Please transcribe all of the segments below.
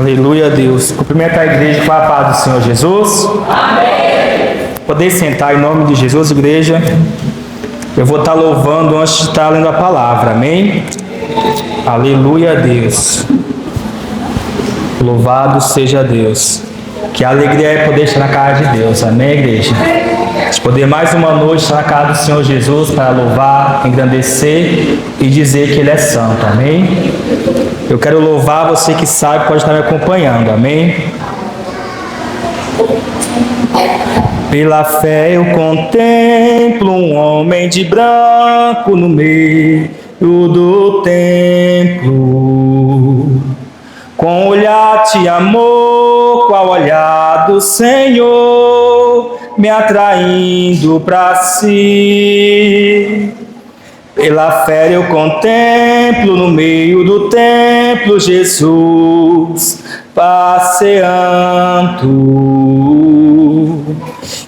Aleluia a Deus. Cumprimento a igreja com a paz do Senhor Jesus. Amém. Poder sentar em nome de Jesus, igreja. Eu vou estar louvando antes de estar lendo a palavra. Amém? Aleluia a Deus. Louvado seja Deus. Que alegria é poder estar na casa de Deus. Amém, igreja? De poder mais uma noite estar na casa do Senhor Jesus para louvar, engrandecer e dizer que Ele é santo. Amém? Eu quero louvar, você que sabe pode estar me acompanhando. Amém? Pela fé eu contemplo um homem de branco no meio do templo, com olhar de amor, qual olhar do Senhor, me atraindo para si. Pela fé eu contemplo no meio do templo Jesus passeando,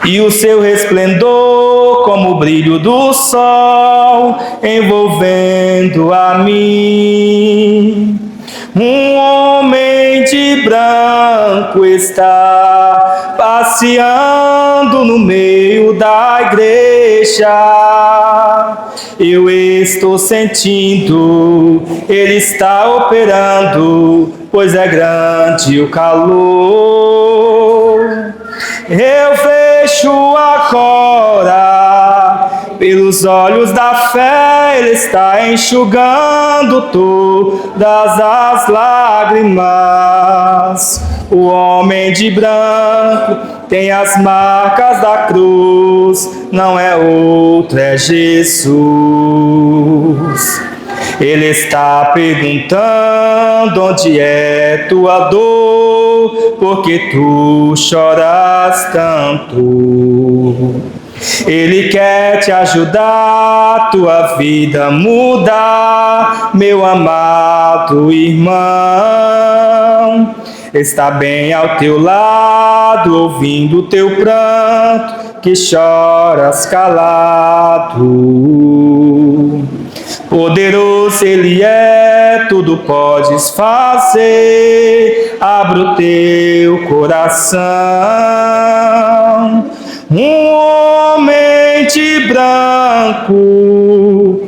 e o seu resplendor como o brilho do sol envolvendo a mim. Um homem de branco está passeando no meio da igreja. Eu estou sentindo, Ele está operando, pois é grande o calor. Eu vejo agora, pelos olhos da fé, Ele está enxugando todas as lágrimas. O homem de branco tem as marcas da cruz, não é outro, é Jesus. Ele está perguntando onde é tua dor, porque tu choras tanto. Ele quer te ajudar, tua vida mudar, meu amado irmão. Está bem ao teu lado, ouvindo o teu pranto, que choras calado. Poderoso Ele é, tudo podes fazer, abre o teu coração. Um homem de branco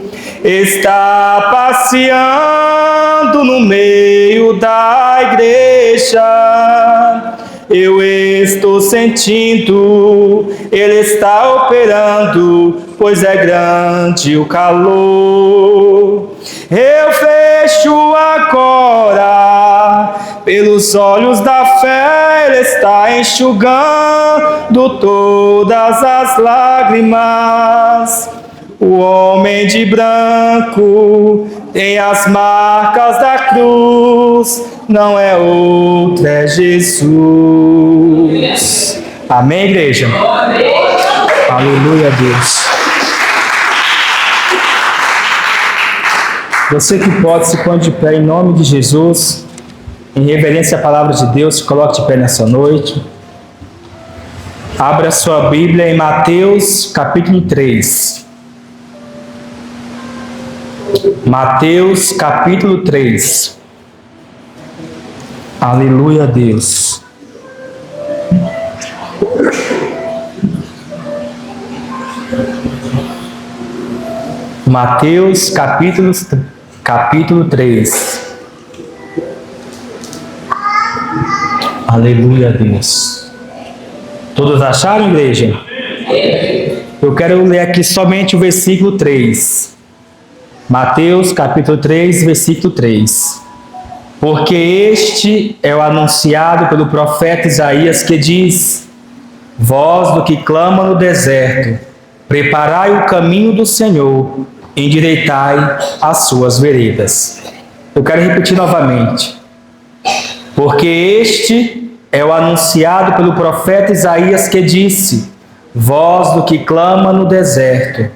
está passeando no meio da igreja. Eu estou sentindo, Ele está operando, pois é grande o calor. Eu vejo agora, pelos olhos da fé, Ele está enxugando todas as lágrimas. O homem de branco tem as marcas da cruz, não é outro, é Jesus. Amém, igreja? Amém. Aleluia a Deus. Você que pode, se põe de pé em nome de Jesus, em reverência à palavra de Deus, se coloque de pé nessa noite. Abra sua Bíblia em Mateus capítulo 3. Mateus capítulo 3. Aleluia a Deus. Mateus capítulo 3. Aleluia a Deus. Todos acharam, igreja? Eu quero ler aqui somente o versículo 3. Mateus capítulo 3, versículo 3. Porque este é o anunciado pelo profeta Isaías, que diz: voz do que clama no deserto, preparai o caminho do Senhor, endireitai as suas veredas. Eu quero repetir novamente. Porque este é o anunciado pelo profeta Isaías, que disse: voz do que clama no deserto,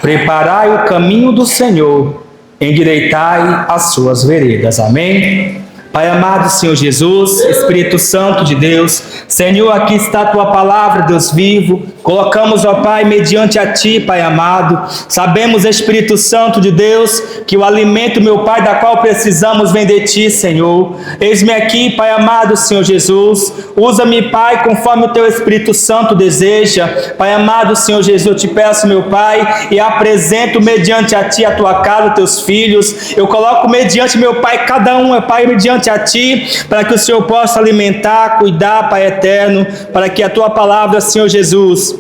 preparai o caminho do Senhor, endireitai as suas veredas. Amém? Pai amado, Senhor Jesus, Espírito Santo de Deus, Senhor, aqui está a Tua palavra, Deus vivo. Colocamos, ó Pai, mediante a Ti, Pai amado. Sabemos, Espírito Santo de Deus, que o alimento, meu Pai, da qual precisamos vem de Ti, Senhor. Eis-me aqui, Pai amado, Senhor Jesus. Usa-me, Pai, conforme o Teu Espírito Santo deseja. Pai amado, Senhor Jesus, eu te peço, meu Pai, e apresento mediante a Ti a Tua casa, Teus filhos. Eu coloco mediante, meu Pai, cada um, Pai, mediante a Ti, para que o Senhor possa alimentar, cuidar, Pai eterno, para que a Tua palavra, Senhor Jesus,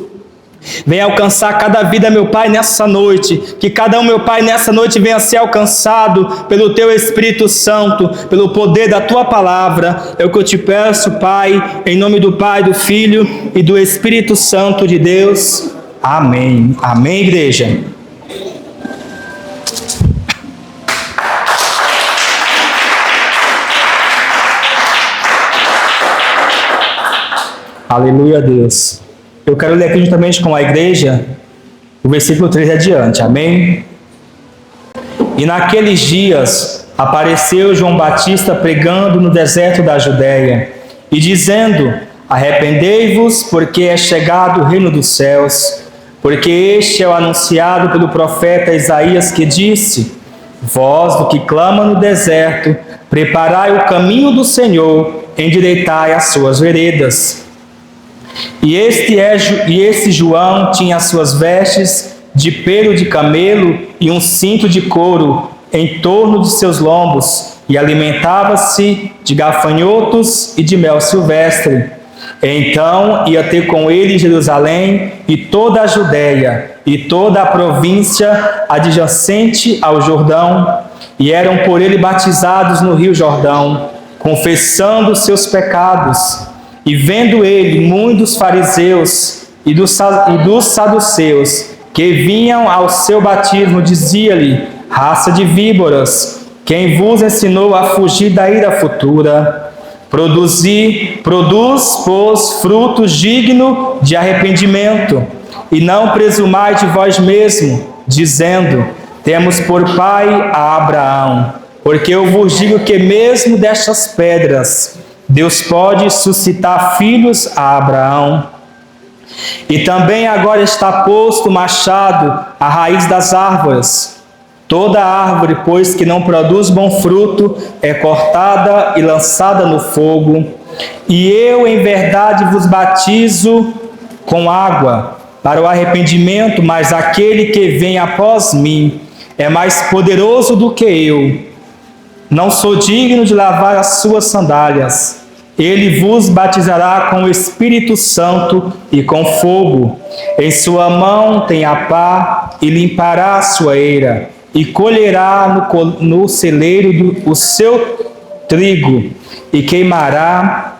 venha alcançar cada vida, meu Pai, nessa noite. Que cada um, meu Pai, nessa noite venha ser alcançado pelo Teu Espírito Santo, pelo poder da Tua palavra. É o que eu te peço, Pai, em nome do Pai, do Filho e do Espírito Santo de Deus. Amém. Amém, igreja. Aleluia a Deus. Eu quero ler aqui juntamente com a igreja o versículo 3 adiante. Amém? E naqueles dias apareceu João Batista pregando no deserto da Judéia e dizendo: arrependei-vos, porque é chegado o reino dos céus. Porque este é o anunciado pelo profeta Isaías, que disse: voz do que clama no deserto, preparai o caminho do Senhor, endireitai as suas veredas. E esse João tinha as suas vestes de pelo de camelo e um cinto de couro em torno de seus lombos, e alimentava-se de gafanhotos e de mel silvestre. Então ia ter com ele Jerusalém e toda a Judéia e toda a província adjacente ao Jordão, e eram por ele batizados no rio Jordão, confessando seus pecados. E vendo ele muitos fariseus e dos saduceus que vinham ao seu batismo, dizia-lhe: raça de víboras, quem vos ensinou a fugir da ira futura? Produz, pois, frutos dignos de arrependimento, e não presumai de vós mesmo, dizendo: temos por pai a Abraão. Porque eu vos digo que mesmo destas pedras Deus pode suscitar filhos a Abraão. E também agora está posto o machado à raiz das árvores. Toda árvore, pois, que não produz bom fruto, é cortada e lançada no fogo. E eu, em verdade, vos batizo com água para o arrependimento, mas aquele que vem após mim é mais poderoso do que eu. Não sou digno de lavar as suas sandálias. Ele vos batizará com o Espírito Santo e com fogo. Em sua mão tem a pá, e limpará a sua eira, e colherá no celeiro o seu trigo, e queimará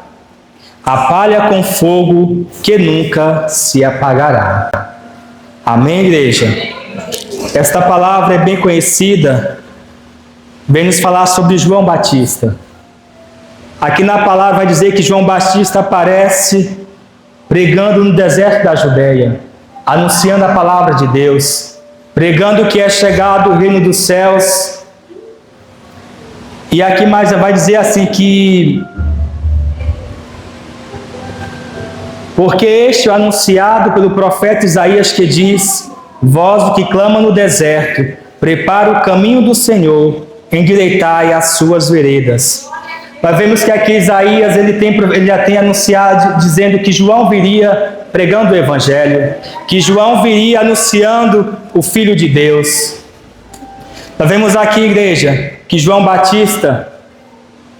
a palha com fogo, que nunca se apagará. Amém, igreja? Esta palavra é bem conhecida. Vem nos falar sobre João Batista. Aqui na palavra vai dizer que João Batista aparece pregando no deserto da Judéia, anunciando a palavra de Deus, pregando que é chegado o reino dos céus. E aqui mais vai dizer assim que porque este é o anunciado pelo profeta Isaías, que diz: voz do que clama no deserto, prepara o caminho do Senhor, endireitai as suas veredas. Nós vemos que aqui Isaías ele já tem anunciado, dizendo que João viria pregando o Evangelho, que João viria anunciando o Filho de Deus. Nós vemos aqui, igreja, que João Batista,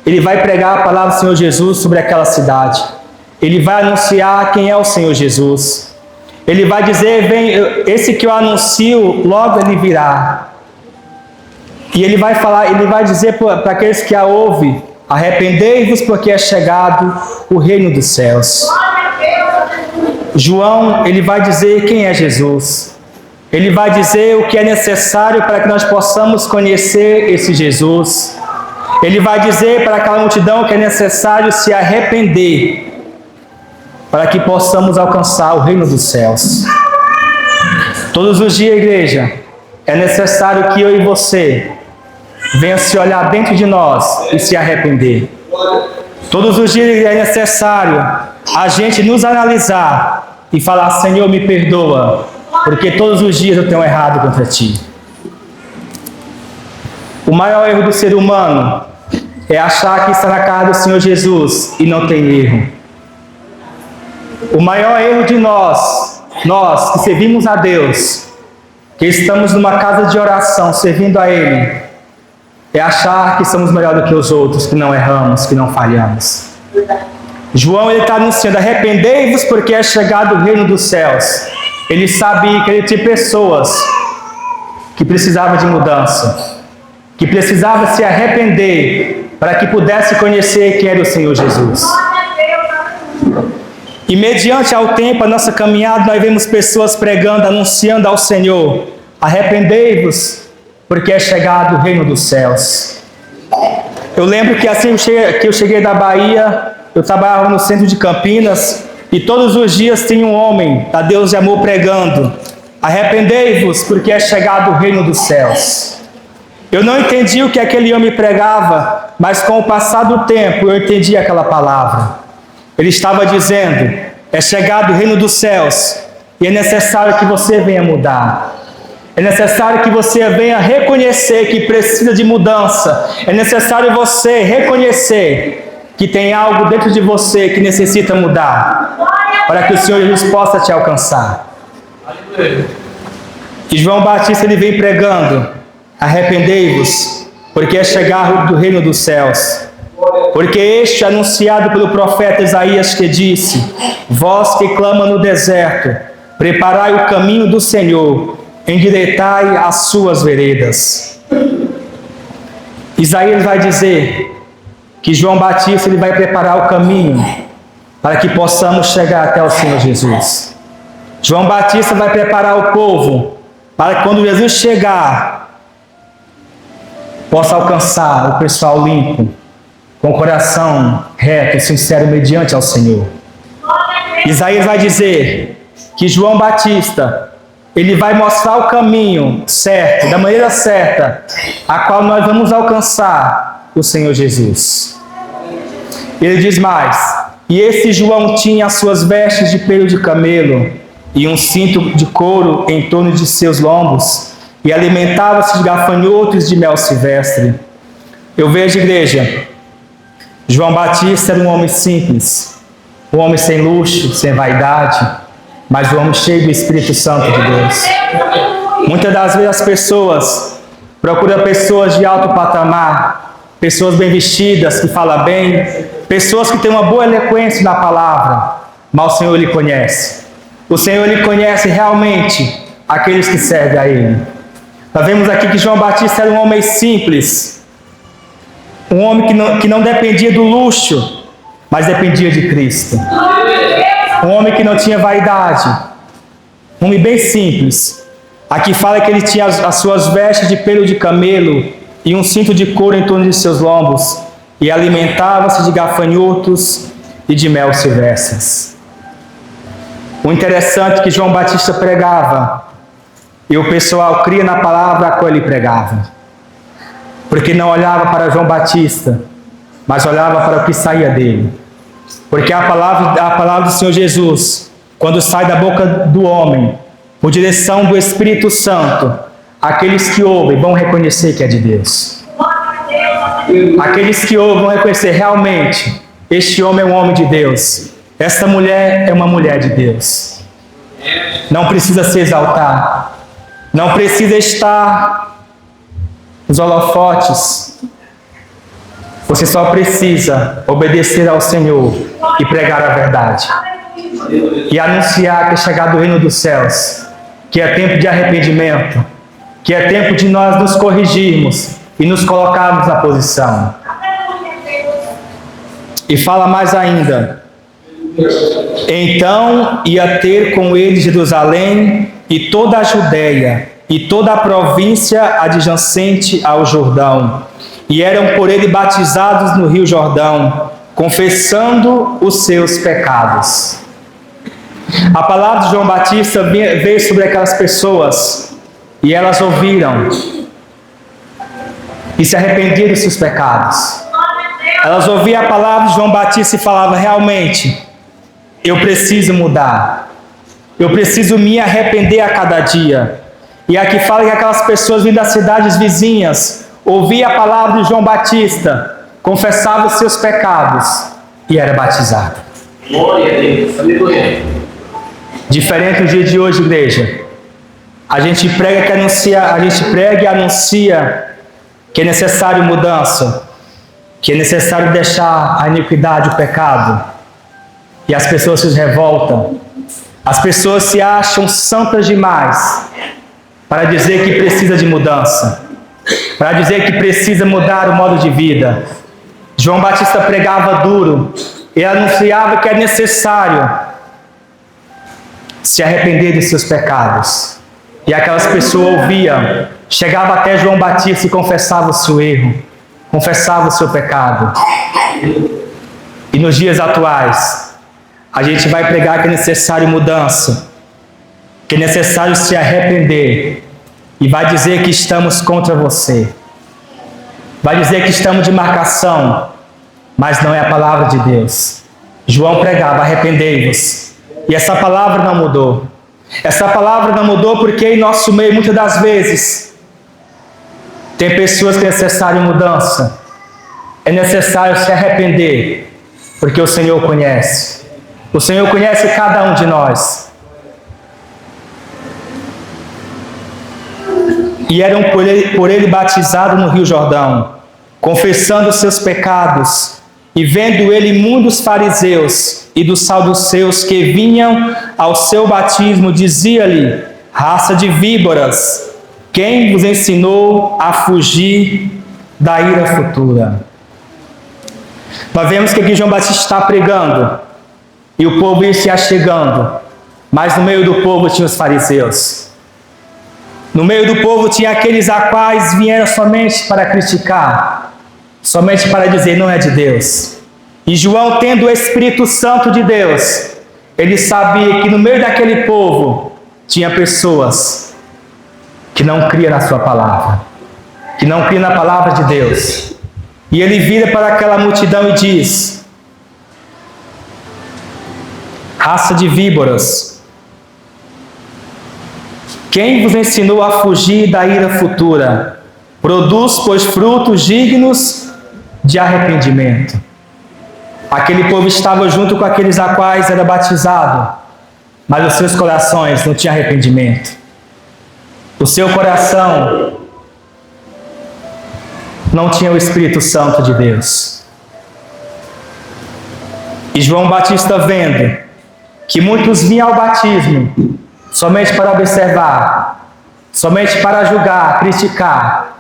ele vai pregar a palavra do Senhor Jesus sobre aquela cidade. Ele vai anunciar quem é o Senhor Jesus. Ele vai dizer: vem, esse que eu anuncio, logo ele virá. E ele vai falar, ele vai dizer para aqueles que a ouvem: arrependei-vos, porque é chegado o reino dos céus. João, ele vai dizer quem é Jesus. Ele vai dizer o que é necessário para que nós possamos conhecer esse Jesus. Ele vai dizer para aquela multidão que é necessário se arrepender para que possamos alcançar o reino dos céus. Todos os dias, igreja, é necessário que eu e você venha se olhar dentro de nós e se arrepender. Todos os dias é necessário a gente nos analisar e falar: Senhor, me perdoa, porque todos os dias eu tenho errado contra Ti. O maior erro do ser humano é achar que está na casa do Senhor Jesus e não tem erro. O maior erro de nós que servimos a Deus, que estamos numa casa de oração servindo a Ele, é achar que somos melhor do que os outros, que não erramos, que não falhamos. João está anunciando: arrependei-vos, porque é chegado o reino dos céus. Ele sabia que ele tinha pessoas que precisavam de mudança, que precisavam se arrepender para que pudesse conhecer quem era o Senhor Jesus. E mediante ao tempo, a nossa caminhada, nós vemos pessoas pregando, anunciando ao Senhor: arrependei-vos, porque é chegado o reino dos céus. Eu lembro que assim que eu cheguei da Bahia, eu trabalhava no centro de Campinas, e todos os dias tinha um homem da Deus de Amor pregando: arrependei-vos, porque é chegado o reino dos céus. Eu não entendi o que aquele homem pregava, mas com o passar do tempo eu entendi aquela palavra. Ele estava dizendo: é chegado o reino dos céus, e é necessário que você venha mudar. É necessário que você venha reconhecer que precisa de mudança. É necessário você reconhecer que tem algo dentro de você que necessita mudar, para que o Senhor Jesus possa te alcançar. E João Batista, ele vem pregando: arrependei-vos, porque é chegar do reino dos céus. Porque este é anunciado pelo profeta Isaías, que disse: vós que clama no deserto, preparai o caminho do Senhor, endireitai as suas veredas. Isaías vai dizer que João Batista, ele vai preparar o caminho para que possamos chegar até o Senhor Jesus. João Batista vai preparar o povo para que quando Jesus chegar, possa alcançar o pessoal limpo, com o coração reto e sincero mediante ao Senhor. Isaías vai dizer que João Batista, ele vai mostrar o caminho certo, da maneira certa, a qual nós vamos alcançar o Senhor Jesus. Ele diz mais: e esse João tinha as suas vestes de pelo de camelo e um cinto de couro em torno de seus lombos, e alimentava-se de gafanhotos de mel silvestre. Eu vejo, igreja, João Batista era um homem simples, um homem sem luxo, sem vaidade, mas um homem cheio do Espírito Santo de Deus. Muitas das vezes as pessoas procuram pessoas de alto patamar, pessoas bem vestidas, que falam bem, pessoas que têm uma boa eloquência na palavra, mas o Senhor lhe conhece. O Senhor lhe conhece realmente aqueles que servem a Ele. Nós vemos aqui que João Batista era um homem simples, um homem que não dependia do luxo, mas dependia de Cristo. Um homem que não tinha vaidade, um homem bem simples. Aqui fala que ele tinha as suas vestes de pelo de camelo e um cinto de couro em torno de seus lombos, e alimentava-se de gafanhotos e de mel silvestres. O interessante é que João Batista pregava, e o pessoal cria na palavra a qual ele pregava, porque não olhava para João Batista, mas olhava para o que saía dele. Porque a palavra do Senhor Jesus, quando sai da boca do homem, por direção do Espírito Santo, aqueles que ouvem vão reconhecer que é de Deus. Aqueles que ouvem vão reconhecer realmente: este homem é um homem de Deus, esta mulher é uma mulher de Deus. Não precisa se exaltar, não precisa estar nos holofotes. Você só precisa obedecer ao Senhor e pregar a verdade. E anunciar que é chegado o reino dos céus, que é tempo de arrependimento, que é tempo de nós nos corrigirmos e nos colocarmos na posição. E fala mais ainda: então ia ter com ele Jerusalém e toda a Judeia e toda a província adjacente ao Jordão, e eram por ele batizados no rio Jordão, confessando os seus pecados. A palavra de João Batista veio sobre aquelas pessoas, e elas ouviram. e se arrependiam dos seus pecados. Elas ouviam a palavra de João Batista e falavam: realmente, eu preciso mudar. Eu preciso me arrepender a cada dia. E aqui fala que aquelas pessoas vindo das cidades vizinhas ouviam a palavra de João Batista, confessavam os seus pecados e era batizado. Glória a Deus. Aleluia. Diferente do dia de hoje, igreja. A gente prega e anuncia que é necessário mudança, que é necessário deixar a iniquidade, o pecado. E as pessoas se revoltam. As pessoas se acham santas demais para dizer que precisa de mudança, para dizer que precisa mudar o modo de vida. João Batista pregava duro e anunciava que é necessário se arrepender de seus pecados. E aquelas pessoas ouviam, chegavam até João Batista e confessavam o seu erro, confessavam o seu pecado. E nos dias atuais, a gente vai pregar que é necessário mudança, que é necessário se arrepender, e vai dizer que estamos contra você, vai dizer que estamos de marcação, mas não é a palavra de Deus. João pregava: arrependei-vos, e essa palavra não mudou. Essa palavra não mudou porque em nosso meio, muitas das vezes, tem pessoas que é necessário mudança, é necessário se arrepender, porque o Senhor conhece. O Senhor conhece cada um de nós. E eram por ele batizados no Rio Jordão, confessando os seus pecados, e vendo ele muitos fariseus e dos saduceus que vinham ao seu batismo, dizia-lhe: raça de víboras, quem vos ensinou a fugir da ira futura? Nós vemos que aqui João Batista está pregando, e o povo ia se achegando, mas no meio do povo tinha os fariseus. No meio do povo tinha aqueles a quais vieram somente para criticar, somente para dizer: não é de Deus. E João, tendo o Espírito Santo de Deus, ele sabia que no meio daquele povo tinha pessoas que não criam na sua palavra, que não criam na palavra de Deus. E ele vira para aquela multidão e diz: raça de víboras, quem vos ensinou a fugir da ira futura? Produz, pois, frutos dignos de arrependimento. Aquele povo estava junto com aqueles a quais era batizado, mas os seus corações não tinham arrependimento. O seu coração não tinha o Espírito Santo de Deus. E João Batista, vendo que muitos vinham ao batismo somente para observar, somente para julgar, criticar,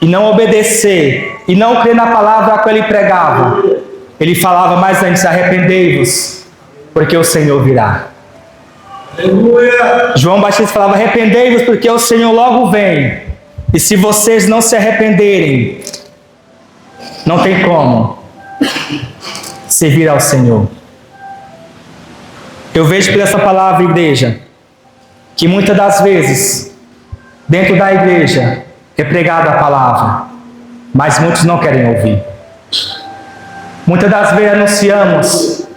e não obedecer, e não crer na palavra a qual ele pregava, ele falava mais antes: arrependei-vos, porque o Senhor virá. Aleluia. João Batista falava: arrependei-vos, porque o Senhor logo vem. E se vocês não se arrependerem, não tem como servir ao Senhor. Eu vejo por essa palavra, igreja, que muitas das vezes, dentro da igreja, é pregada a palavra, mas muitos não querem ouvir. Muitas das vezes anunciamos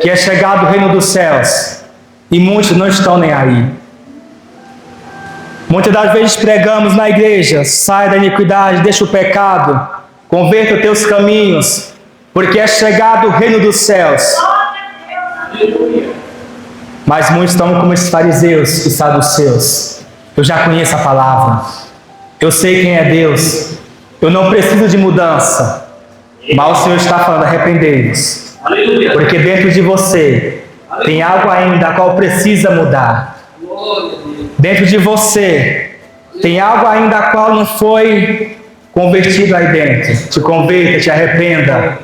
que é chegado o reino dos céus, e muitos não estão nem aí. Muitas das vezes pregamos na igreja: sai da iniquidade, deixa o pecado, converta os teus caminhos, porque é chegado o reino dos céus. Mas muitos estão como esses fariseus e saduceus: eu já conheço a palavra, eu sei quem é Deus, eu não preciso de mudança. Mas o Senhor está falando: arrependei-vos, porque dentro de você tem algo ainda a qual precisa mudar. Dentro de você tem algo ainda a qual não foi convertido aí dentro. Te converta, te arrependa,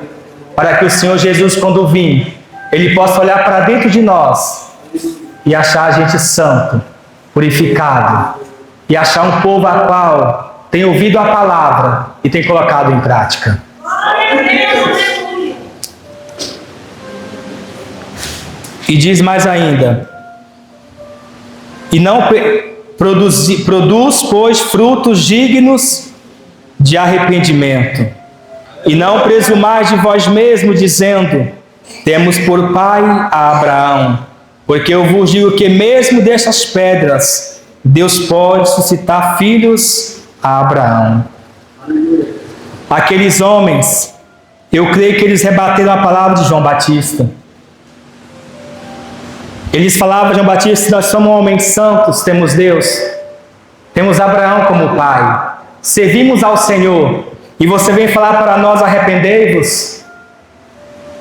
para que o Senhor Jesus, quando vir, Ele possa olhar para dentro de nós e achar a gente santo, purificado, e achar um povo a qual tem ouvido a palavra e tem colocado em prática. E diz mais ainda: e não produz, pois, frutos dignos de arrependimento. E não presumais de vós mesmos, dizendo: temos por pai a Abraão. Porque eu vos digo que mesmo destas pedras, Deus pode suscitar filhos a Abraão. Aqueles homens, eu creio que eles rebateram a palavra de João Batista. Eles falavam, João Batista, nós somos homens santos, temos Deus, temos Abraão como pai, servimos ao Senhor, e você vem falar para nós, arrependei-vos?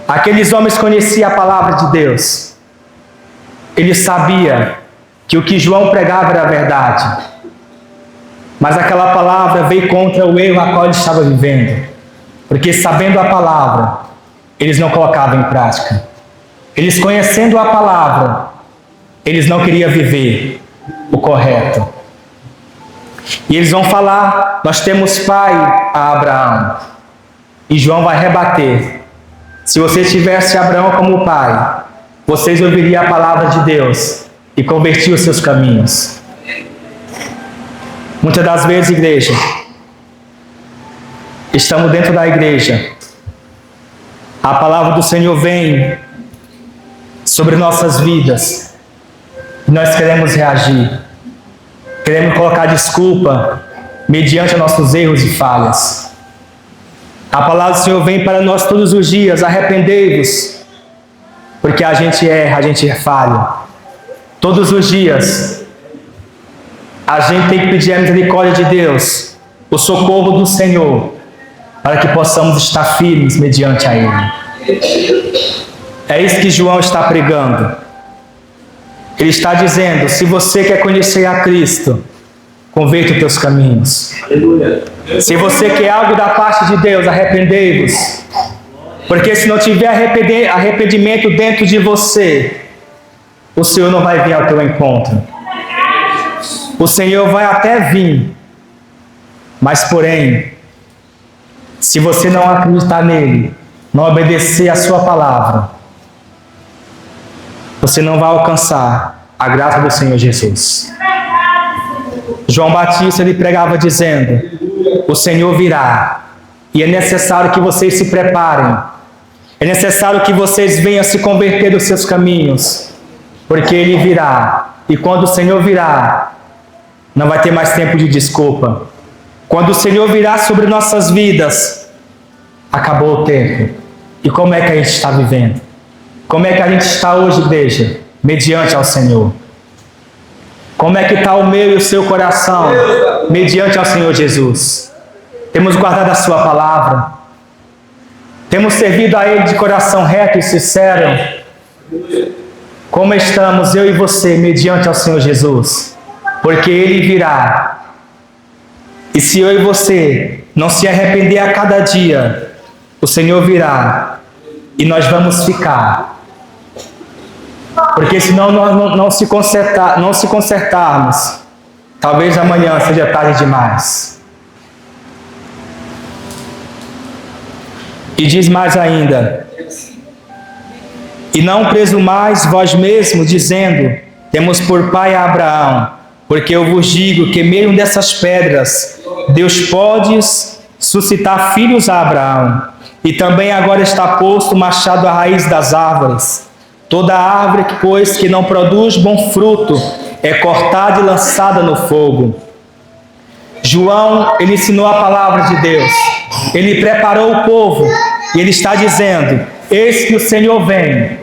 Aqueles homens conheciam a palavra de Deus. Eles sabiam que o que João pregava era a verdade. Mas aquela palavra veio contra o erro a qual ele estava vivendo. Porque sabendo a palavra, eles não colocavam em prática. Eles conhecendo a palavra, eles não queriam viver o correto. E eles vão falar, nós temos pai a Abraão. E João vai rebater. Se você tivesse Abraão como pai, vocês ouviriam a palavra de Deus e convertiam os seus caminhos. Muitas das vezes, igreja, estamos dentro da igreja, a palavra do Senhor vem sobre nossas vidas e nós queremos reagir, queremos colocar desculpa mediante nossos erros e falhas. A palavra do Senhor vem para nós todos os dias: arrependei-vos, porque a gente erra, a gente falha. Todos os dias, a gente tem que pedir a misericórdia de Deus, o socorro do Senhor, para que possamos estar firmes mediante a Ele. É isso que João está pregando. Ele está dizendo: se você quer conhecer a Cristo, converta os teus caminhos. Aleluia. Se você quer algo da parte de Deus, arrependei-vos. Porque se não tiver arrependimento dentro de você, o Senhor não vai vir ao teu encontro. O Senhor vai até vir, mas porém, se você não acreditar nele, não obedecer a sua palavra, você não vai alcançar a graça do Senhor Jesus. João Batista, ele pregava dizendo: o Senhor virá, e é necessário que vocês se preparem, é necessário que vocês venham se converter dos seus caminhos, porque Ele virá, e quando o Senhor virá, não vai ter mais tempo de desculpa. Quando o Senhor virá sobre nossas vidas, acabou o tempo. E como é que a gente está vivendo? Como é que a gente está hoje, igreja? Mediante ao Senhor. Como é que está o meu e o seu coração? Mediante ao Senhor Jesus. Temos guardado a sua palavra. Temos servido a Ele de coração reto e sincero. Como estamos, eu e você, mediante ao Senhor Jesus? Porque Ele virá. E se eu e você não se arrepender a cada dia, o Senhor virá e nós vamos ficar. Porque senão nós não se consertarmos, talvez amanhã seja tarde demais. E diz mais ainda: e não presumais vós mesmos, dizendo: temos por pai a Abraão, porque eu vos digo que meio dessas pedras Deus pode suscitar filhos a Abraão. E também agora está posto o machado à raiz das árvores. Toda árvore, pois, que não produz bom fruto, é cortada e lançada no fogo. João, ele ensinou a palavra de Deus. Ele preparou o povo. E ele está dizendo: eis que o Senhor vem.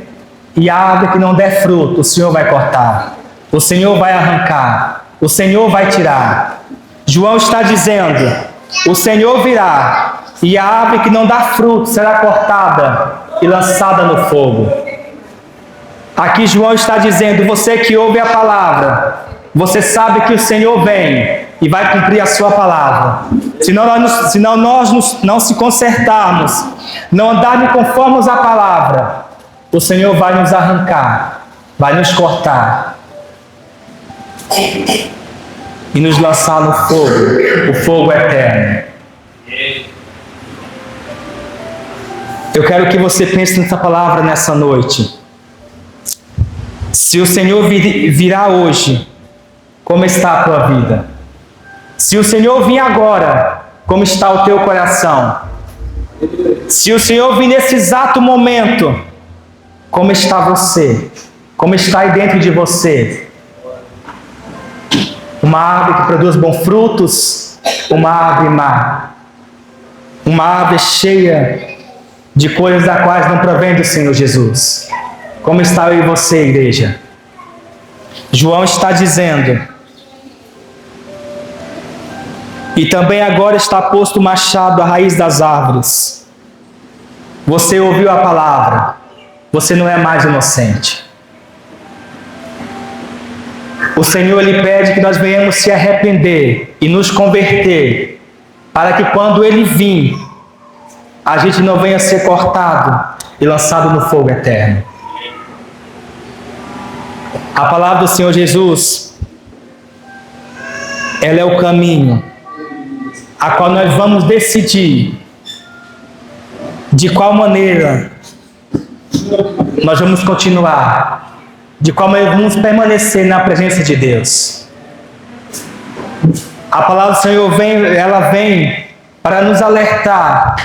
E a árvore que não der fruto, o Senhor vai cortar. O Senhor vai arrancar. O Senhor vai tirar. João está dizendo: o Senhor virá. E a árvore que não dá fruto será cortada e lançada no fogo. Aqui João está dizendo: você que ouve a palavra, você sabe que o Senhor vem e vai cumprir a sua palavra. Senão nós não se consertarmos, não andarmos conforme a palavra, o Senhor vai nos arrancar, vai nos cortar e nos lançar no fogo, o fogo eterno. Eu quero que você pense nessa palavra nessa noite. Se o Senhor virá hoje, como está a tua vida? Se o Senhor vir agora, como está o teu coração. Se o Senhor vir nesse exato momento, como está você? Como está aí dentro de você? Uma árvore que produz bons frutos, uma árvore má. Uma árvore cheia de coisas da quais não provém do Senhor Jesus. Como está eu e você, igreja? João está dizendo: e também agora está posto o machado à raiz das árvores. Você ouviu a palavra, você não é mais inocente. O Senhor lhe pede que nós venhamos se arrepender e nos converter, para que quando Ele vir, a gente não venha ser cortado e lançado no fogo eterno. A palavra do Senhor Jesus, ela é o caminho a qual nós vamos decidir de qual maneira nós vamos continuar, de qual maneira vamos permanecer na presença de Deus. A palavra do Senhor ela vem para nos alertar,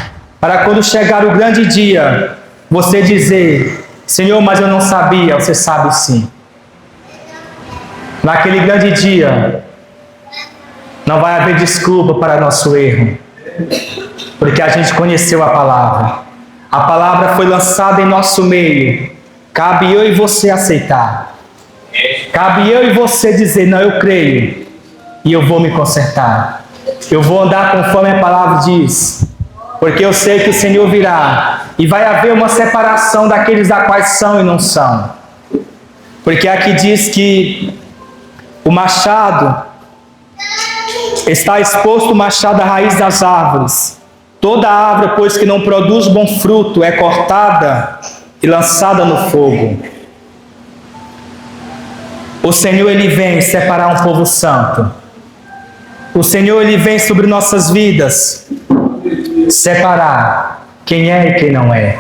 para quando chegar o grande dia, você dizer: Senhor, mas eu não sabia. Você sabe sim. Naquele grande dia, não vai haver desculpa para nosso erro, porque a gente conheceu a palavra. A palavra foi lançada em nosso meio. Cabe eu e você aceitar. Cabe eu e você dizer: não, eu creio e eu vou me consertar. Eu vou andar conforme a palavra diz, porque eu sei que o Senhor virá e vai haver uma separação daqueles da quais são e não são. Porque aqui diz que o machado, está exposto o machado à raiz das árvores. Toda árvore, pois, que não produz bom fruto, é cortada e lançada no fogo. O Senhor, Ele vem separar um povo santo. O Senhor, Ele vem sobre nossas vidas separar quem é e quem não é.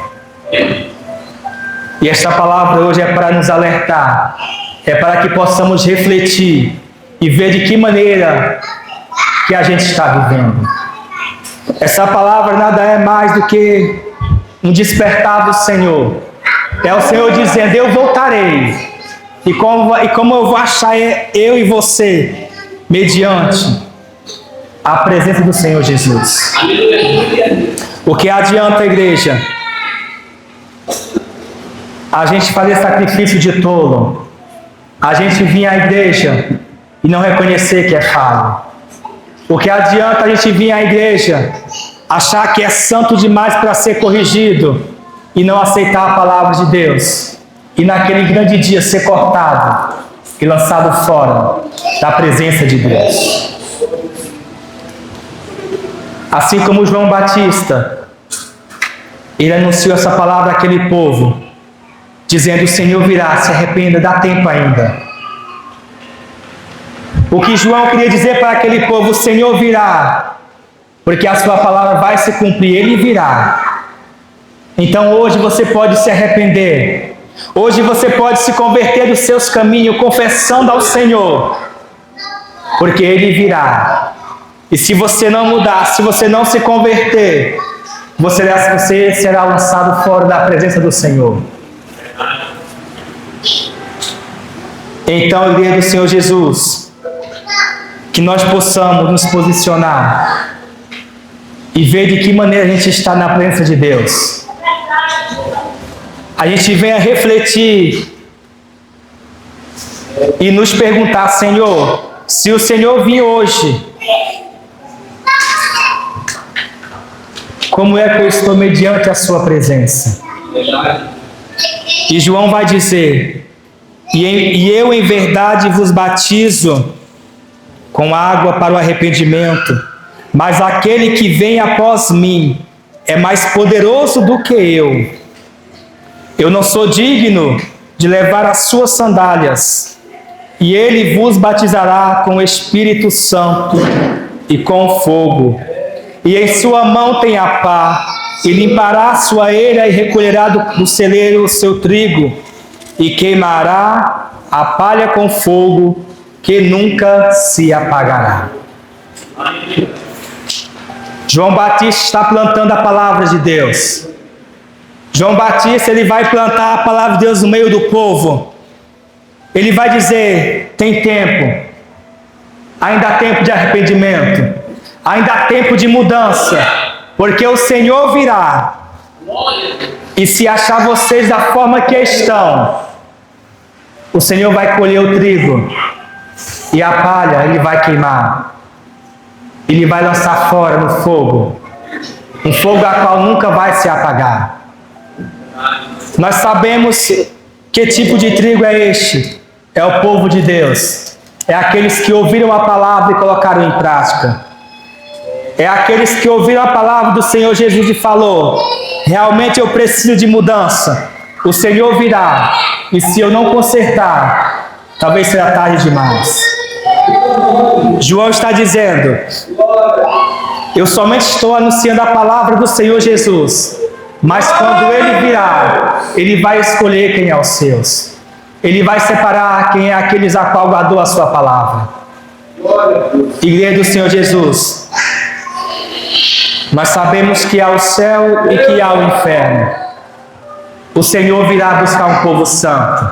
E esta palavra hoje é para nos alertar, é para que possamos refletir e ver de que maneira que a gente está vivendo. Essa palavra nada é mais do que um despertar do Senhor. É o Senhor dizendo: eu voltarei. E como eu vou achar eu e você mediante a presença do Senhor Jesus? O que adianta, igreja, a gente fazer sacrifício de tolo, a gente vir à igreja e não reconhecer que é falho? O que adianta a gente vir à igreja, achar que é santo demais para ser corrigido e não aceitar a palavra de Deus, e naquele grande dia ser cortado e lançado fora da presença de Deus? Assim como João Batista, ele anunciou essa palavra àquele povo, dizendo: o Senhor virá, se arrependa, dá tempo ainda. O que João queria dizer para aquele povo: o Senhor virá, porque a sua palavra vai se cumprir, Ele virá. Então hoje você pode se arrepender, hoje você pode se converter dos seus caminhos, confessando ao Senhor, porque Ele virá. E se você não mudar, se você não se converter, você será lançado fora da presença do Senhor. Então, igreja do Senhor Jesus, que nós possamos nos posicionar e ver de que maneira a gente está na presença de Deus. A gente venha refletir e nos perguntar: Senhor, se o Senhor vir hoje, como é que eu estou mediante a sua presença? E João vai dizer: e eu em verdade vos batizo com água para o arrependimento, mas aquele que vem após mim é mais poderoso do que eu. Eu não sou digno de levar as suas sandálias, e ele vos batizará com o Espírito Santo e com fogo. E em sua mão tem a pá, e limpará a sua eira e recolherá do celeiro o seu trigo, e queimará a palha com fogo, que nunca se apagará. João Batista está plantando a palavra de Deus. João Batista, ele vai plantar a palavra de Deus no meio do povo. Ele vai dizer: tem tempo, ainda há tempo de arrependimento, ainda há tempo de mudança, porque o Senhor virá. E se achar vocês da forma que estão, o Senhor vai colher o trigo, e a palha Ele vai queimar. Ele vai lançar fora no fogo, um fogo a qual nunca vai se apagar. Nós sabemos que tipo de trigo é este. É o povo de Deus. É aqueles que ouviram a palavra e colocaram em prática. É aqueles que ouviram a palavra do Senhor Jesus e falou: realmente eu preciso de mudança. O Senhor virá. E se eu não consertar, talvez será tarde demais. João está dizendo: eu somente estou anunciando a palavra do Senhor Jesus. Mas quando Ele virá, Ele vai escolher quem é os seus. Ele vai separar quem é aqueles a qual guardou a sua palavra. Igreja do Senhor Jesus, nós sabemos que há o céu e que há o inferno. O Senhor virá buscar um povo santo.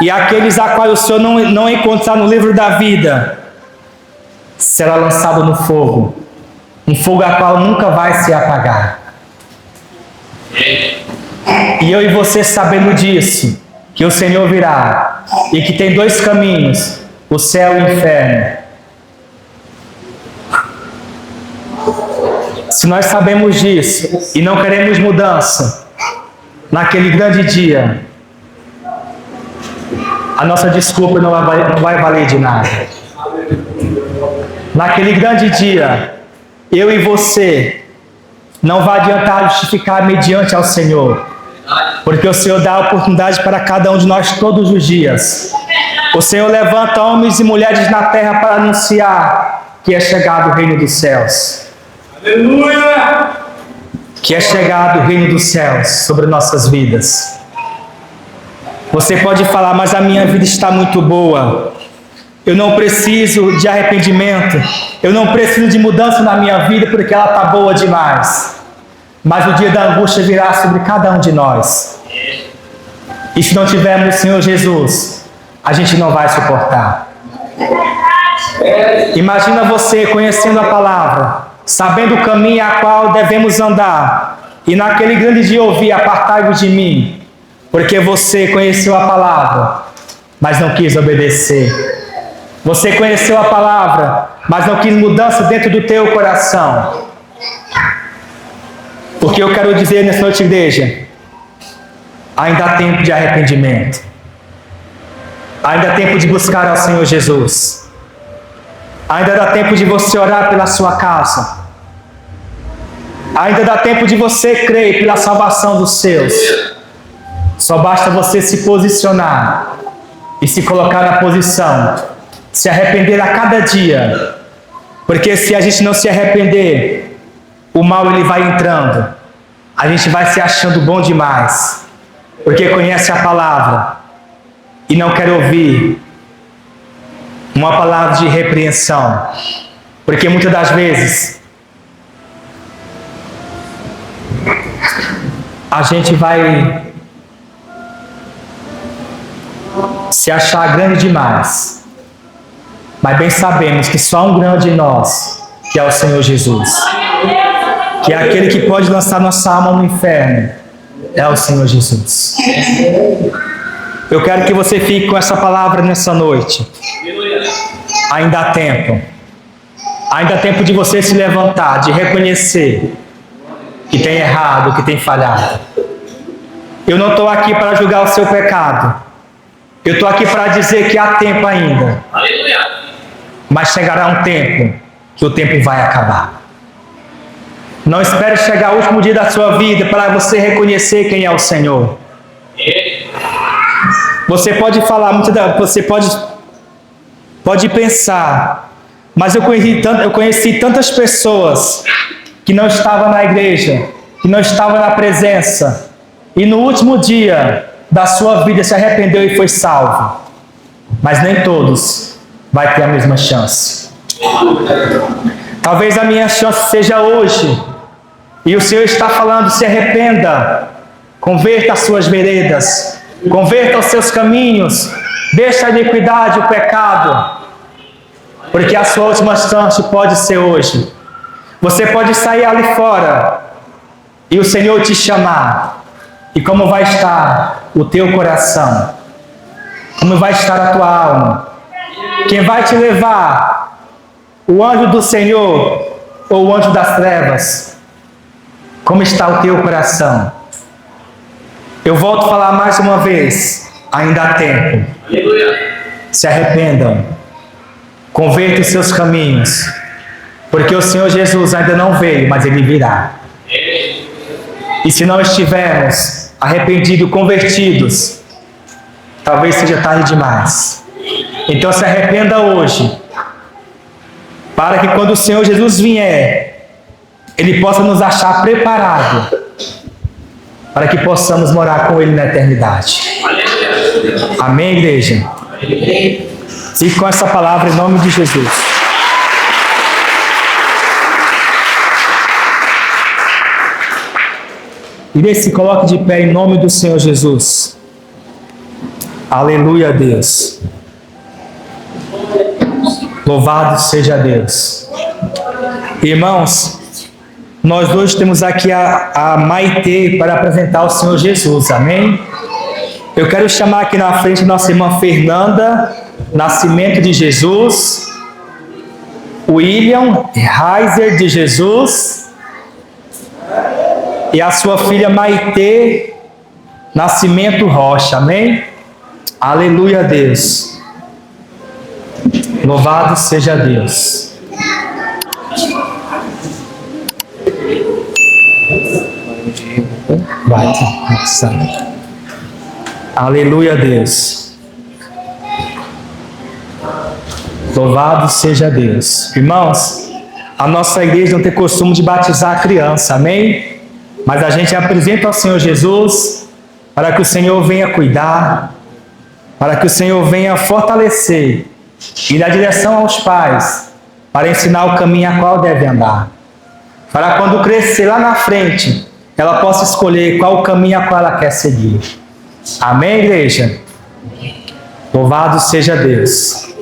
E aqueles a quais o Senhor não encontrar no livro da vida, será lançado no fogo. Um fogo a qual nunca vai se apagar. E eu e você sabendo disso, que o Senhor virá, e que tem dois caminhos, o céu e o inferno. Se nós sabemos disso, e não queremos mudança, naquele grande dia, a nossa desculpa não vai valer de nada. Naquele grande dia, eu e você, não vai adiantar justificar mediante ao Senhor, porque o Senhor dá a oportunidade para cada um de nós todos os dias. O Senhor levanta homens e mulheres na terra para anunciar que é chegado o reino dos céus. Aleluia! Que é chegado o reino dos céus sobre nossas vidas. Você pode falar: mas a minha vida está muito boa. Eu não preciso de arrependimento. Eu não preciso de mudança na minha vida porque ela está boa demais. Mas o dia da angústia virá sobre cada um de nós. E se não tivermos o Senhor Jesus, a gente não vai suportar. Imagina você conhecendo a palavra, sabendo o caminho a qual devemos andar, e naquele grande dia ouvir: apartai-vos de mim, porque você conheceu a palavra, mas não quis obedecer. Você conheceu a palavra, mas não quis mudança dentro do teu coração. Porque eu quero dizer nessa noite, igreja, ainda há tempo de arrependimento. Ainda há tempo de buscar ao Senhor Jesus. Ainda dá tempo de você orar pela sua casa. Ainda dá tempo de você crer pela salvação dos seus. Só basta você se posicionar e se colocar na posição, se arrepender a cada dia. Porque se a gente não se arrepender, o mal ele vai entrando. A gente vai se achando bom demais, porque conhece a palavra e não quer ouvir uma palavra de repreensão. Porque muitas das vezes a gente vai se achar grande demais, mas bem sabemos que só um grande em nós, que é o Senhor Jesus, que é aquele que pode lançar nossa alma no inferno, é o Senhor Jesus. Eu quero que você fique com essa palavra nessa noite. Ainda há tempo. Ainda há tempo de você se levantar, de reconhecer que tem errado, que tem falhado. Eu não estou aqui para julgar o seu pecado. Eu estou aqui para dizer que há tempo ainda. Mas chegará um tempo que o tempo vai acabar. Não espere chegar o último dia da sua vida para você reconhecer quem é o Senhor. Você pode falar, você pode pensar, mas eu conheci tantas pessoas que não estavam na igreja, que não estavam na presença, e no último dia da sua vida se arrependeu e foi salvo. Mas nem todos vai ter a mesma chance. Talvez a minha chance seja hoje. E o Senhor está falando: se arrependa, converta as suas veredas, converta os seus caminhos, deixa a iniquidade, o pecado, porque a sua última chance pode ser hoje. Você pode sair ali fora e o Senhor te chamar. E como vai estar o teu coração? Como vai estar a tua alma? Quem vai te levar? O anjo do Senhor ou o anjo das trevas? Como está o teu coração? Eu volto a falar mais uma vez. Ainda há tempo. Se arrependam. Convertam os seus caminhos. Porque o Senhor Jesus ainda não veio, mas Ele virá. E se não estivermos arrependidos, convertidos, talvez seja tarde demais. Então se arrependa hoje, para que quando o Senhor Jesus vier, Ele possa nos achar preparados, para que possamos morar com Ele na eternidade. Amém, igreja? Fique com essa palavra em nome de Jesus. Igreja, se coloque de pé em nome do Senhor Jesus. Aleluia a Deus. Louvado seja Deus. Irmãos, nós hoje temos aqui a Maitê para apresentar o Senhor Jesus, amém? Eu quero chamar aqui na frente nossa irmã Fernanda Nascimento de Jesus, William Reiser de Jesus e a sua filha Maitê Nascimento Rocha, amém? Aleluia a Deus. Louvado seja Deus. Vai, nossa. Aleluia a Deus. Louvado seja Deus. Irmãos, a nossa igreja não tem costume de batizar a criança, amém? Mas a gente apresenta ao Senhor Jesus para que o Senhor venha cuidar, para que o Senhor venha fortalecer e dar direção aos pais, para ensinar o caminho a qual deve andar. Para quando crescer lá na frente, ela possa escolher qual o caminho a qual ela quer seguir. Amém, igreja? Louvado seja Deus.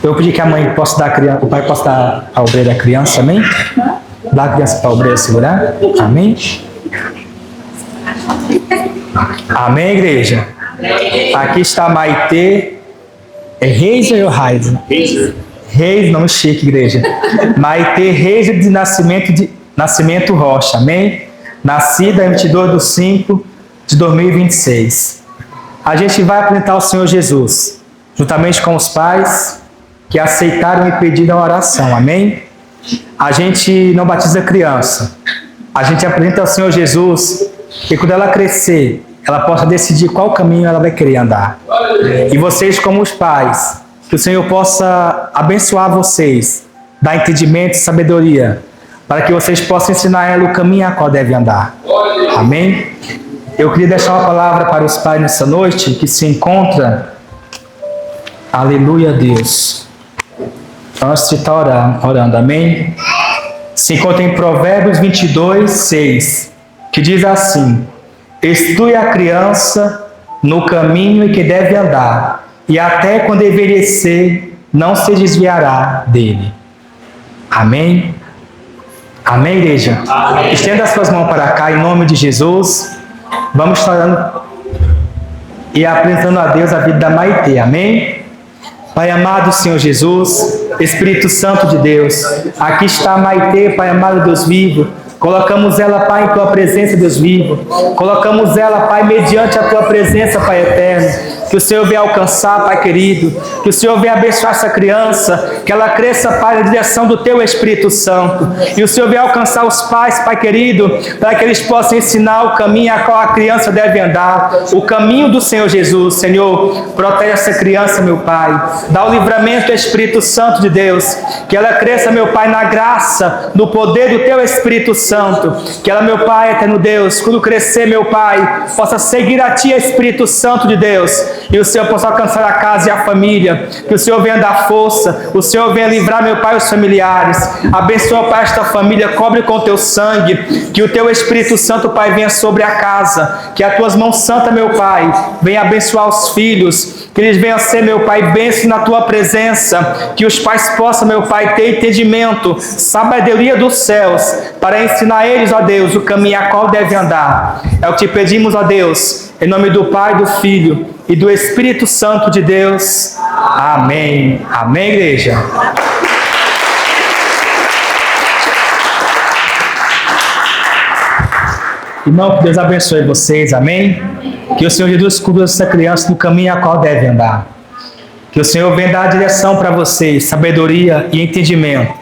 Eu pedi que a mãe possa dar a criança, o pai possa dar a obreira da criança, amém? Dá a criança para a obreira segurar, amém? Amém, igreja? Aqui está a Maitê. É Reiser ou Reiser? Reis, nome chique, igreja. Maitê Reiser de Nascimento Rocha, amém? Nascida em 22/5/2026. A gente vai apresentar o Senhor Jesus, juntamente com os pais que aceitaram e pediram a oração, amém? A gente não batiza criança. A gente apresenta ao Senhor Jesus, e quando ela crescer, ela possa decidir qual caminho ela vai querer andar. E vocês, como os pais, que o Senhor possa abençoar vocês, dar entendimento e sabedoria, para que vocês possam ensinar ela o caminho a qual deve andar. Amém? Eu queria deixar uma palavra para os pais nessa noite, que se encontra, aleluia a Deus, antes de estar orando, amém? Se encontra em Provérbios 22:6, que diz assim: instrui a criança no caminho em que deve andar, e até quando envelhecer, não se desviará dele. Amém? Amém, igreja? Amém. Estenda as suas mãos para cá, em nome de Jesus. Vamos estar orando e apresentando a Deus a vida da Maitê. Amém? Pai amado, Senhor Jesus, Espírito Santo de Deus, aqui está a Maitê, Pai amado, Deus vivo. Colocamos ela, Pai, em Tua presença, Deus vivo. Colocamos ela, Pai, mediante a Tua presença, Pai eterno. Que o Senhor venha alcançar, Pai querido. Que o Senhor venha abençoar essa criança. Que ela cresça, Pai, na direção do Teu Espírito Santo. E o Senhor venha alcançar os pais, Pai querido, para que eles possam ensinar o caminho a qual a criança deve andar. O caminho do Senhor Jesus. Senhor, protege essa criança, meu Pai. Dá o livramento do Espírito Santo de Deus. Que ela cresça, meu Pai, na graça, no poder do Teu Espírito Santo. Que ela, meu Pai, eterno Deus, quando crescer, meu Pai, possa seguir a Ti, Espírito Santo de Deus, e o Senhor possa alcançar a casa e a família, que o Senhor venha dar força, o Senhor venha livrar, meu Pai, os familiares. Abençoa, Pai, esta família, cobre com teu sangue, que o teu Espírito Santo, Pai, venha sobre a casa, que as tuas mãos santas, meu Pai, venha abençoar os filhos, que eles venham ser, meu Pai, bênçãos na tua presença, que os pais possam, meu Pai, ter entendimento, sabedoria dos céus, para ensinar eles, ó Deus, o caminho a qual devem andar. É o que te pedimos, ó Deus, em nome do Pai, do Filho e do Espírito Santo de Deus. Amém. Amém, igreja. Irmão, que Deus abençoe vocês, amém? Que o Senhor Jesus cubra essa criança no caminho a qual deve andar. Que o Senhor venha dar a direção para vocês, sabedoria e entendimento,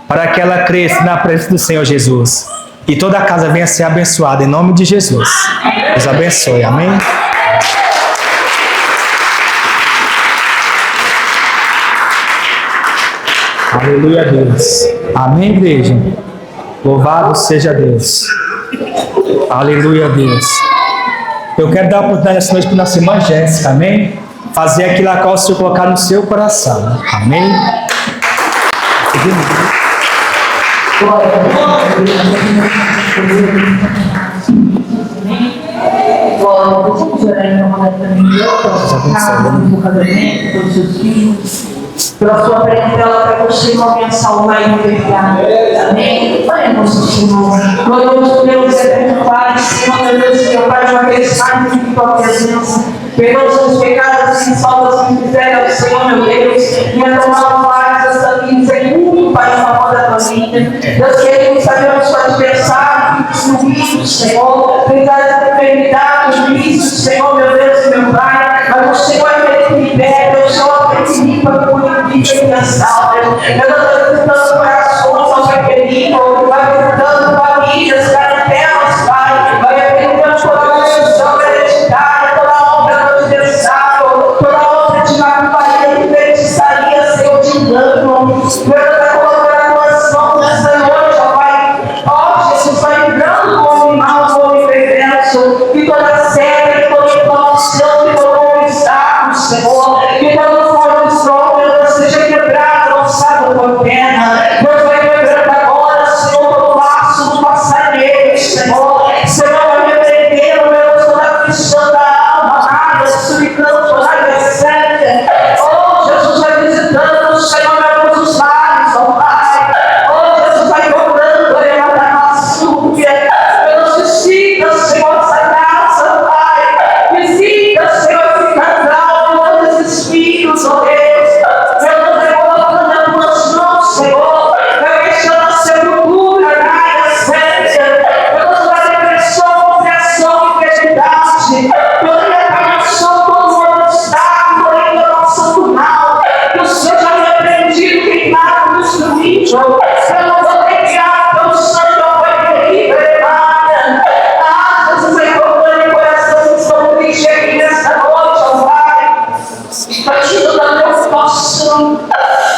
para que ela cresça na presença do Senhor Jesus. E toda a casa venha ser abençoada, em nome de Jesus. Deus abençoe, amém? Aleluia a Deus. Amém, igreja? Louvado seja Deus. Aleluia a Deus. Eu quero dar a oportunidade essa noite para a nossa irmã Jéssica, amém? Fazer aquilo a qual o Senhor colocar no seu coração, amém? Pela sua parentela, para você uma menção lá em verdade. Amém? Pai, nosso Senhor. Glorioso Deus, eterno Pai, Senhor, meu Deus, meu Pai, uma vez mais em tua presença. Perdoa os pecados e faltas que fizeram ao Senhor, meu Deus. E a tomar paz essa vida, sem muito, Pai, em favor da família. Deus, querido, sabemos o adversário, que Senhor, tentar essa enfermidade, os vícios, Senhor, meu Deus e meu Pai. Mas o Senhor é aquele que libera, o Senhor é aquele que limpa, que purifica e restaura. Eu estou visitando corações, ó Pai querido, vai visitando famílias, parentelas, Pai, vai visitando toda a maldição hereditária, toda obra transversal, toda obra de macumbaria que feitiçaria, Senhor, de engano. Eu estou colocando a tua mão nessa noite, ó Pai. Ó Jesus, vai livrando o homem mau, o homem perverso, que toda cega, que toda maldição, que todo obstáculo, Senhor, que todo forno de sombra seja quebrado, lançado por terra. Deus vai quebrando agora, Senhor, todo laço do passarinheiro, Senhor. Senhor, vai repreendendo, meu Deus, toda a aflição da alma, nada, suplicando toda a recebe. Oh, Jesus vai visitando, Senhor, meu Deus, os lares, ó Pai. Oh, Jesus vai cobrando, levantando a súplica. Deus, visita, Senhor, essa casa, Pai. Visita, Senhor, esse casal, todos esses filhos, ó Deus. Deus vai colocando as tuas mãos, Senhor. Vai deixando a sepultura, a essência. Deus vai depressão, opressão, enfermidade. Toda reclamação, todo mundo está, toda enganação do mal. Que o Senhor já me apreendido, queimado, destruído. Eu não vou negar teu sangue, ó Pai querido, elevada. Ah, Jesus vai colocando em corações que estão tristes aqui nessa noite, ó Pai. Vai te dando a preocupação.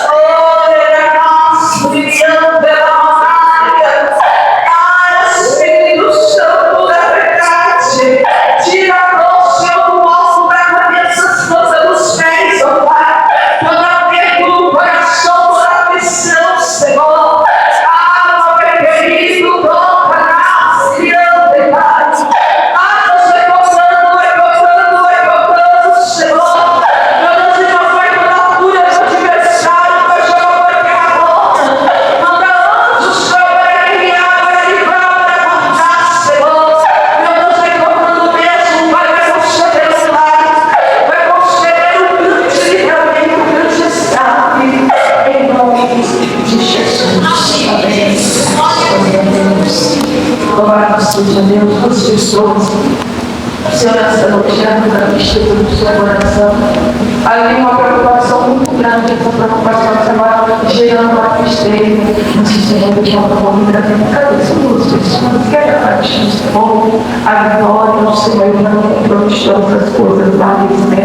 Olha, nossa, brilhando pela monarquia. Ah, Espírito Santo da verdade. Tira a mão, Senhor, do alto da cabeça, as pontas dos pés, ó Pai. Toda perda do coração, toda aflição, Senhor. Ah, Pai querido, toca na criança, Pai. Ah, Deus vai tocando, Senhor. Meu Deus, não vai toda cura do adversário, vai jogar para a boca. Manda anjos para guiar, vai livrar, vai guardar, Senhor. Meu Deus, vai tocando mesmo, vai conceder o lar, vai conceder o grande livramento, o grande escape. Em nome de Jesus. Amém. Louvado seja Deus, as pessoas. Senhor, essa noite, a tristeza do seu coração. Aí tem uma preocupação muito grande, essa preocupação está gerando uma tristeza. Mas o Senhor deixa uma família trazendo cada duas pessoas, que é a paixão, a vitória, o Senhor não conquistou essas coisas lá, né?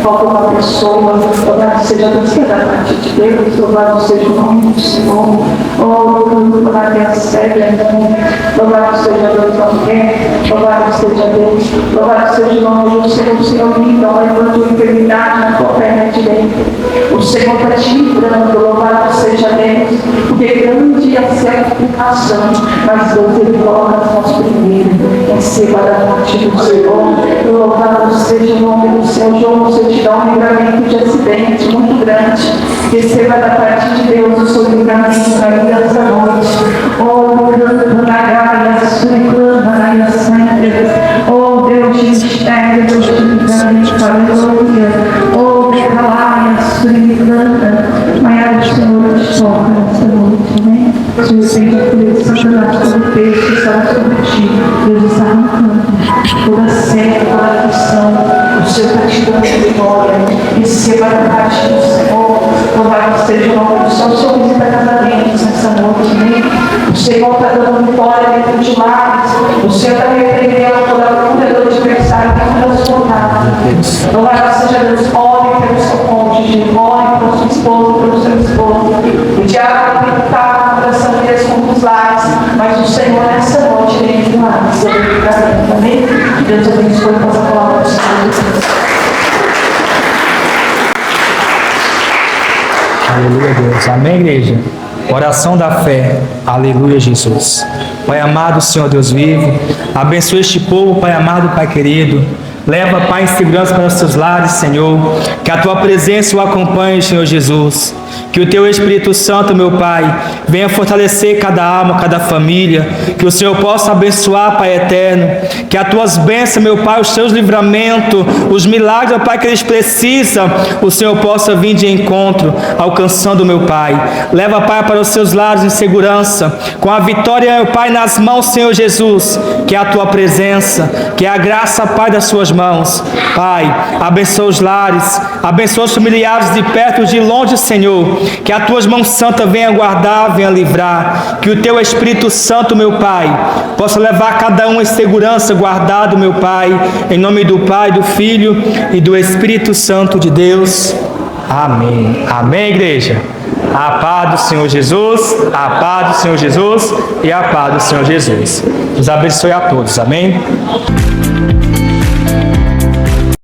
falta uma pessoa, louvado seja Deus que é da parte de Deus, louvado seja o nome do Senhor, louvado seja Deus, louvado seja Deus também, louvado seja Deus, louvado seja o nome do Senhor, o Senhor lindo, levando a enfermidade na tua perna direita, o Senhor está te livrando, louvado seja Deus, porque grande é a certificação, mas Deus ele coloca nós primeiro, receba da parte do Senhor, louvado seja o nome do Senhor. João, você te dá um livramento de acidente muito grande, receba da parte de Deus o seu livramento na vida dessa noite. Oh, oh Deus de mistério, Deus de livramento, aleluia. Oh, decalaia, suricanta, maior do Senhor te toca nessa noite, amém? Senhor, seja por isso, Satanás, todo peso que está sobre ti, Deus está arrancando toda seca, toda aflição, o Senhor está te dando vitória, receba da parte do Senhor, louvado seja o nome do Senhor, o Senhor visita casamentos nessa noite, amém? O Senhor está dando vitória dentro de lares, o Senhor está repreendendo toda a cura do adversário que está transformado. Louvado seja Deus, ore pelo seu cônjuge, ore pela sua esposa, pelo seu esposo. O diabo tem lutado contra essa vida contra os lares, mas o Senhor nessa noite ele entra lá, amém? Que Deus abençoe com essa palavra do Senhor. Aleluia, Deus. Amém, igreja? Oração da fé. Aleluia, Jesus. Pai amado, Senhor Deus vivo, abençoe este povo, Pai amado, Pai querido. Leva, Pai, em segurança para os seus lares, Senhor. Que a Tua presença o acompanhe, Senhor Jesus. Que o Teu Espírito Santo, meu Pai, venha fortalecer cada alma, cada família. Que o Senhor possa abençoar, Pai eterno. Que as Tuas bênçãos, meu Pai, os Teus livramentos, os milagres, Pai, que eles precisam, o Senhor possa vir de encontro, alcançando, meu Pai. Leva, Pai, para os seus lares em segurança. Com a vitória, meu Pai, nas mãos, Senhor Jesus. Que a Tua presença, que a graça, Pai, das Suas mãos. Pai, abençoa os lares, abençoa os familiares de perto e de longe, Senhor. Que as Tuas mãos santas venham guardar, venham livrar. Que o Teu Espírito Santo, meu Pai, possa levar cada um em segurança, guardado, meu Pai. Em nome do Pai, do Filho e do Espírito Santo de Deus. Amém. Amém, igreja. A paz do Senhor Jesus, a paz do Senhor Jesus e a paz do Senhor Jesus. Nos abençoe a todos. Amém.